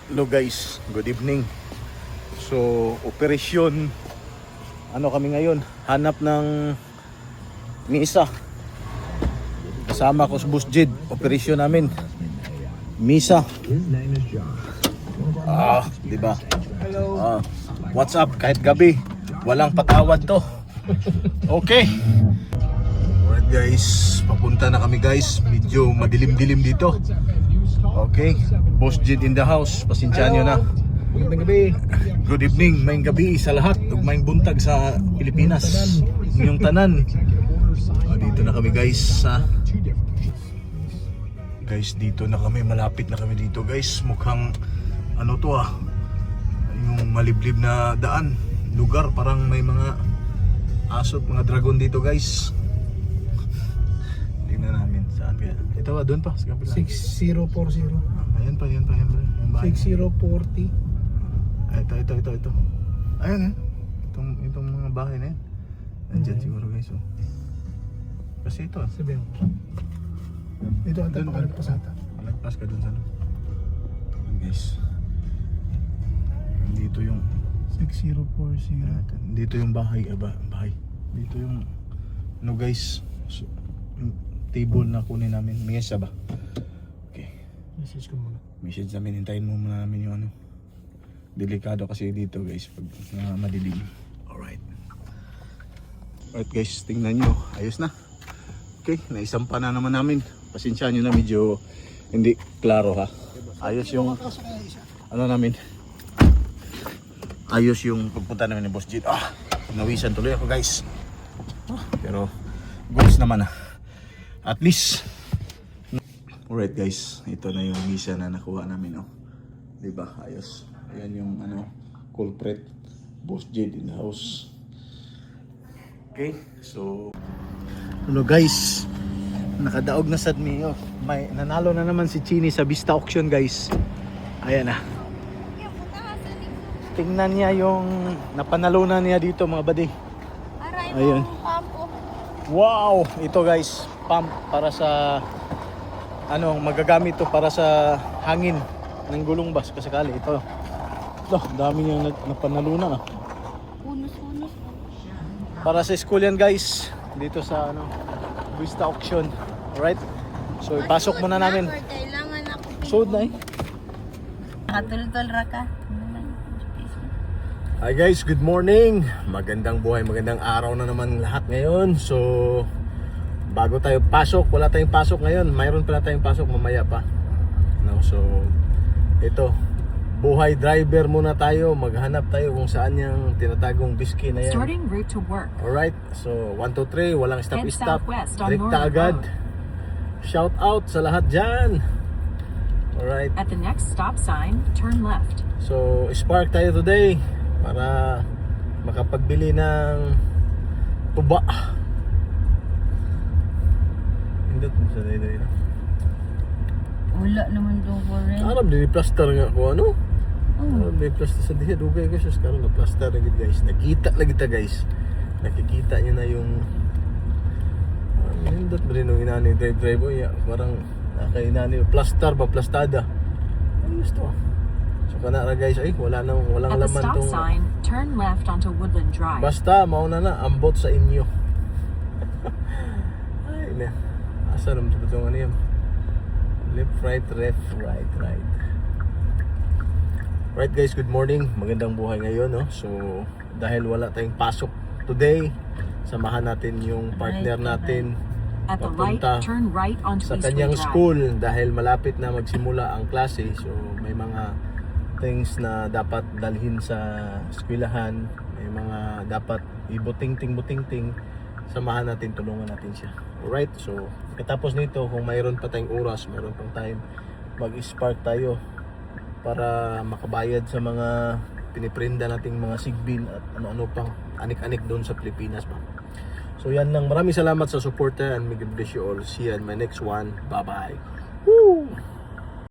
Hello guys, good evening. So, operasyon ano kami ngayon? Hanap ng misa. Kasama ko sa Boss Jed. Operasyon namin. Misa. Di ba? Hello. What's up? Kahit gabi, walang patawad to. Okay. Alright guys, papunta na kami guys. Medyo madilim-dilim dito. Okay, Boss Jed in the house. Pasensyahan nyo na. Magandang gabi. Good evening, mayong gabi sa lahat. Ug mayong buntag sa Pilipinas. Inyong tanan. Dito na kami guys. Guys, dito na kami. Malapit na kami dito guys. Mukhang ano to yung maliblib na daan. Lugar, parang may mga aso at mga dragon dito guys. Tingnan namin saan kaya. Ito doon pa sa kapila. 6040. Ayan pa. Yung bahay. 6040. Ito. Ayan itong mga bahay na yan. Nandyan siguro guys. Kasi ito Sabi mo. Ito ang Dun, tapakalagpas ata. Malagpas ka dun sa Ayan guys. Dito yung 6040. dito yung bahay. Bahay. Dito yung ano guys. Yung table na kunin namin. May isa ba? Okay. Message ko muna. Message namin. Hintayin mo muna namin yung ano. Delikado kasi dito guys pag madilim. Alright guys, tingnan nyo. Ayos na. Okay, naisampa na naman namin. Pasensya nyo na medyo hindi klaro ha. Ayos yung ano namin. Ayos yung pagpunta namin ni Boss Jed. Nawisan tuloy ako guys. Pero goods naman at least. Alright guys, ito na yung misa na nakuha namin diba? Ayos. Ayan yung culprit, Boss Jed in the house. Okay, so hello guys, nakadaog na sad mi. May nanalo na naman si Chini sa Vista Auction guys. Ayan na. Tingnan niya yung napanalunan niya dito mga buddy. Ayun. Wow, ito guys, pump para sa magagamit to para sa hangin ng gulong bus kasakali ito. Dami niyang napanalunan Unos. para sa school yan guys dito sa Vista Auction. Alright, so ipasok muna namin. Kailangan ako. Sold na Katultol ra ka. Hi guys, good morning. Magandang buhay, magandang araw na naman lahat ngayon. So bago tayo pasok, wala tayong pasok ngayon. Mayroon pala tayong pasok mamaya pa. So ito, buhay driver muna tayo. Maghanap tayo kung saan yung tinatagong bisky na yan. Starting route to work. Alright, so 1, 2, 3, walang stop. Head southwest on Direkta Norman agad. Road. Shout out sa lahat dyan. Alright, At the next stop sign, turn left. so spark tayo today para makapagbili ng tuba. Hindot mo sa day. Wala naman doon ko rin. Arab din plaster nga ko Oh. May plaster sa diha dugay guys, karon na plaster lagi guys. Nakita lagi ta guys. Nakikita niyo na yung hindot mo rin yung inani drive ya, parang kay inani plaster ba plastada. Ayos to. So kana ra guys, walang At the laman stop tong sign, turn left onto Woodland Drive. basta mauna na ambot sa inyo. Ay na. Asa naman ito ano yan? Left, right, left, right. Right guys, good morning. Magandang buhay ngayon So dahil wala tayong pasok today, samahan natin yung partner natin At the papunta light, turn right onto sa Eastway kanyang Drive. school dahil malapit na magsimula ang klase. So may mga things na dapat dalhin sa eskwelahan, may mga dapat ibuting-ting. Samahan natin, tulungan natin siya. Alright, so katapos nito, kung mayroon pa tayong oras, mayroon pang time, mag-spark tayo para makabayad sa mga piniprinda nating mga sigbin at ano-ano pang anik-anik doon sa Pilipinas pa. So yan lang, maraming salamat sa supporter and may God bless you all. See you in my next one. Bye bye. Woo!